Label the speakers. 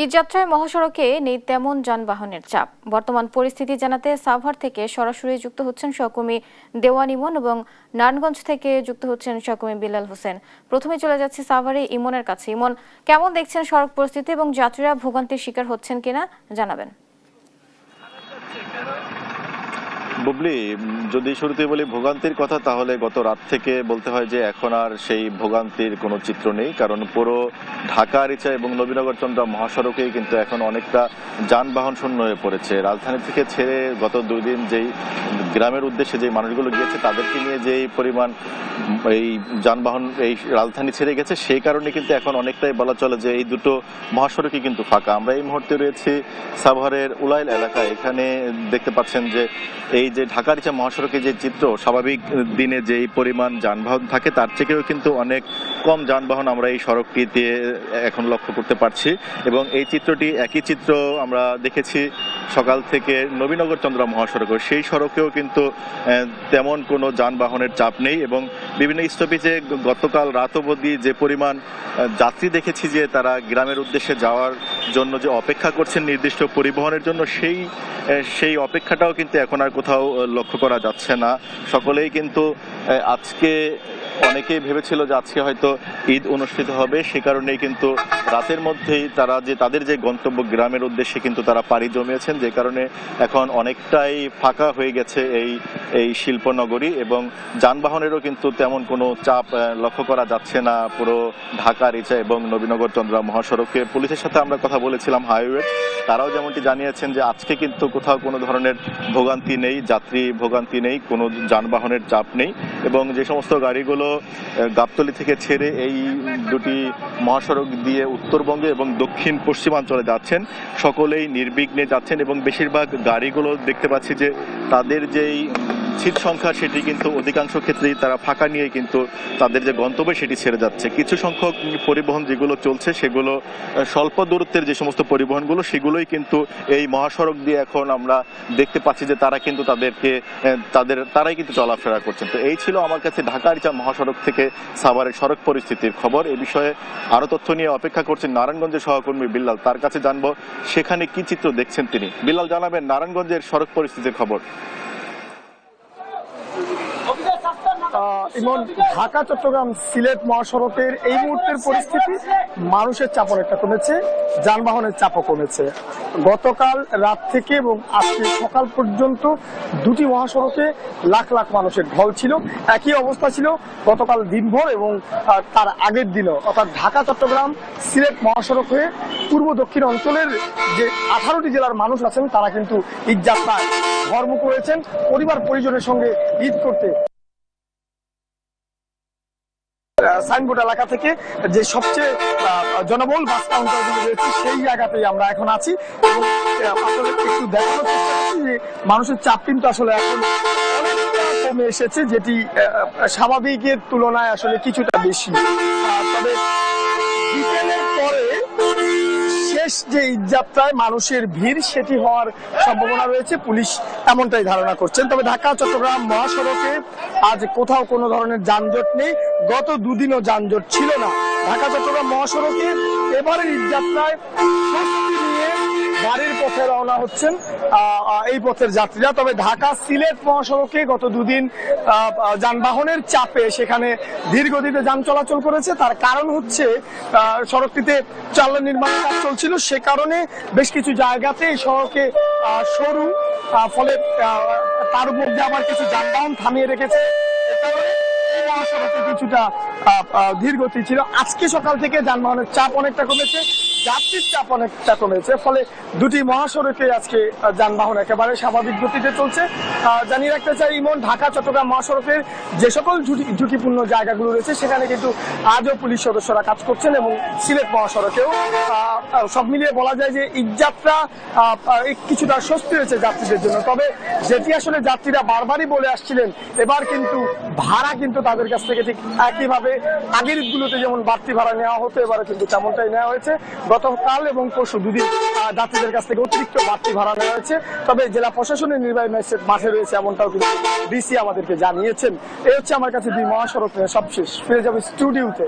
Speaker 1: ঈদযাত্রায় মহাসড়কে নেই তেমন যানবাহনের চাপ। বর্তমান পরিস্থিতি জানাতে সাভার থেকে সরাসরি যুক্ত হচ্ছেন সহকর্মী দেওয়ান ইমন এবং নারায়ণগঞ্জ থেকে যুক্ত হচ্ছেন সহকর্মী বিলাল হোসেন। প্রথমে চলে যাচ্ছে সাভারে ইমনের কাছে। ইমন, কেমন দেখছেন সড়ক পরিস্থিতি এবং যাত্রীরা ভোগান্তির শিকার হচ্ছেন কিনা জানাবেন।
Speaker 2: বুবলি, যদি শুরুতে বলি ভোগান্তির কথা, তাহলে গত রাত থেকে বলতে হয় যে এখন আর সেই ভোগান্তির কোনো চিত্র নেই। কারণ পুরো ঢাকা রিচা এবং নবীনগর চন্দ্রা মহাসড়কেই কিন্তু এখন অনেকটা যানবাহন শূন্য হয়ে পড়েছে। রাজধানী থেকে ছেড়ে গত 2 দিন যেই গ্রামের উদ্দেশ্যে যে মানুষগুলো গিয়েছে তাদেরকে নিয়ে যেই পরিমাণ এই যানবাহন এই রাজধানী ছেড়ে গেছে, সেই কারণে কিন্তু এখন অনেকটাই বলা চলে যে এই দুটো মহাসড়কই কিন্তু ফাঁকা। আমরা এই মুহূর্তে রয়েছি সাভারের উলাইল এলাকায়। এখানে দেখতে পাচ্ছেন যে এই যে ঢাকা রিচা মহাসড়কে যে চিত্র, স্বাভাবিক দিনে যেই পরিমাণ যানবাহন থাকে তার থেকেও কিন্তু অনেক কম যানবাহন আমরা এই সড়কটিতে এখন লক্ষ্য করতে পারছি। এবং এই চিত্রটি একই চিত্র আমরা দেখেছি সকাল থেকে নবীনগর চন্দ্রা মহাসড়ক, সেই সড়কেও কিন্তু তেমন কোনো যানবাহনের চাপ নেই। এবং বিভিন্ন স্টপেজে গতকাল রাত অবধি যে পরিমাণ যাত্রী দেখেছি যে তারা গ্রামের উদ্দেশ্যে যাওয়ার জন্য যে অপেক্ষা করছেন নির্দিষ্ট পরিবহনের জন্য, সেই অপেক্ষাটাও কিন্তু এখন আর কোথাও লক্ষ্য করা যাচ্ছে না। সকলেই কিন্তু আজকে অনেকেই ভেবেছিল যে আজকে হয়তো ঈদ অনুষ্ঠিত হবে, সে কারণেই কিন্তু রাতের মধ্যেই তাদের যে গন্তব্য গ্রামের উদ্দেশ্যে কিন্তু তারা পাড়ি জমিয়েছেন, যে কারণে এখন অনেকটাই ফাঁকা হয়ে গেছে এই শিল্পনগরী। এবং যানবাহনেরও কিন্তু তেমন কোনো চাপ লক্ষ্য করা যাচ্ছে না পুরো ঢাকা রিচা এবং নবীনগর চন্দ্রা মহাসড়কে। পুলিশের সাথে আমরা কথা বলেছিলাম হাইওয়ে, তারাও যেমনটি জানিয়েছেন যে আজকে কিন্তু কোথাও কোনো ধরনের ভোগান্তি নেই, যাত্রী ভোগান্তি নেই, কোনো যানবাহনের চাপ নেই। এবং যে সমস্ত গাড়িগুলো গাবতলী থেকে ছেড়ে এই দুটি মহাসড়ক দিয়ে উত্তরবঙ্গে এবং দক্ষিণ পশ্চিমাঞ্চলে যাচ্ছেন, সকলেই নির্বিঘ্নে যাচ্ছেন। এবং বেশিরভাগ গাড়িগুলো দেখতে পাচ্ছি যে তাদের যেই সিট সংখ্যা সেটি কিন্তু অধিকাংশ ক্ষেত্রেই তারা ফাঁকা নিয়ে কিন্তু তাদের যে গন্তব্য সেটি ছেড়ে যাচ্ছে। কিছু সংখ্যক পরিবহন যেগুলো চলছে সেগুলো স্বল্প দূরত্বের যে সমস্ত পরিবহনগুলো, সেগুলোই কিন্তু এই মহাসড়ক দিয়ে এখন আমরা দেখতে পাচ্ছি যে তারা কিন্তু তারাই কিন্তু চলাফেরা করছেন। তো এই ছিল আমার কাছে ঢাকা রিচা মহাসড়ক থেকে সাভারের সড়ক পরিস্থিতির খবর। এই বিষয়ে আরো তথ্য নিয়ে অপেক্ষা করছেন নারায়ণগঞ্জের সহকর্মী বিল্লাল, তার কাছে জানবো সেখানে কি চিত্র দেখছেন তিনি। বিল্লাল, জানাবেন নারায়ণগঞ্জের সড়ক পরিস্থিতির খবর।
Speaker 3: ইমন, ঢাকা চট্টগ্রাম সিলেট মহাসড়কের এই মুহূর্তের পরিস্থিতি, মানুষের চাপ অনেকটা কমেছে, যানবাহনের চাপও কমেছে। গতকাল রাত থেকে এবং আজকে সকাল পর্যন্ত দুটি মহাসড়কে লাখ লাখ মানুষের ঢল ছিল। একই অবস্থা ছিল গতকাল দিনভর এবং তার আগের দিনও, অর্থাৎ ঢাকা চট্টগ্রাম সিলেট মহাসড়ক হয়ে পূর্ব দক্ষিণ অঞ্চলের যে 18টি জেলার মানুষ আছেন তারা কিন্তু ঈদ যাত্রায় ঘরমুখ হয়েছেন পরিবার পরিজনের সঙ্গে ঈদ করতে। সাইনবোর্ড এলাকা থেকে যে সবচেয়ে জনবহুল বাস কাউন্টারগুলো রয়েছে সেই জায়গাতেই আমরা এখন আছি এবং আপনাদের একটু দেখানোর চেষ্টা করছি যে মানুষের চাপ কিন্তু আসলে এখন অনেকটা কমে এসেছে, যেটি স্বাভাবিকের তুলনায় আসলে কিছুটা বেশি। তবে বিকেলের পরে শেষ যে ঈদযাত্রায় মানুষের ভিড় সেটি হওয়ার সম্ভাবনা রয়েছে, পুলিশ এমনটাই ধারণা করছেন। তবে ঢাকা চট্টগ্রাম মহাসড়কে আজ কোথাও কোনো ধরনের যানজট নেই, গত 2 দিনও যানজট ছিল না। ঢাকা চট্টগ্রাম মহাসড়কে এবারের ঈদযাত্রায় স্বস্তি নিয়ে গাড়ির পথে রওনা হচ্ছেন এই পথের যাত্রীরা। তবে ঢাকা সিলেট মহাসড়কে গত 2 দিন যানবাহনের চাপে সেখানে ধীর গতিতে যান চলাচল করেছে। তার কারণ হচ্ছে সড়কটিতে চালান নির্মাণের কাজ চলছিল, সে কারণে বেশ কিছু জায়গাতে এই সড়কে সরু, ফলে তার উপর দিয়ে আবার কিছু যানবাহন থামিয়ে রেখেছে। মহাসড়কে কিছুটা ধীর গতি ছিল। আজকে সকাল থেকে যানবাহনের চাপ অনেকটা কমেছে, যাত্রীর চাপ অনেকটা কমেছে, ফলে দুটি মহাসড়কে আজকে যানবাহন একেবারে স্বাভাবিক গতিতে চলছে। জানিয়ে রাখতে চাই ইমন, ঢাকা চট্টগ্রাম মহাসড়কের যে সকল ঝুঁকিপূর্ণ জায়গাগুলো রয়েছে সেখানে কিন্তু আজও পুলিশ সদস্যরা কাজ করছেন এবং সিলেট মহাসড়কেও সব মিলিয়ে বলা যায় যে ঈদযাত্রা কিছুটা স্বস্তি হয়েছে যাত্রীদের জন্য। তবে যেটি আসলে যাত্রীরা বারবারই বলে আসছিলেন, এবার কিন্তু ভাড়া কিন্তু তাদের কাছ থেকে ঠিক একইভাবে আগের ঈদগুলোতে যেমন বাড়তি ভাড়া নেওয়া হতো এবারে কিন্তু তেমনটাই নেওয়া হয়েছে। গতকাল এবং পরশু 2 দিন যাত্রীদের কাছ থেকে অতিরিক্ত বাড়তি ভাড়া নেওয়া হয়েছে। তবে জেলা প্রশাসনের নির্বাহী ম্যাজিস্ট্রেট মাঠে রয়েছে এমনটাও কিন্তু ডিসি আমাদেরকে জানিয়েছেন। এই হচ্ছে আমার কাছে 2 মহাসড়ক সবশেষ। ফিরে যাবে স্টুডিওতে।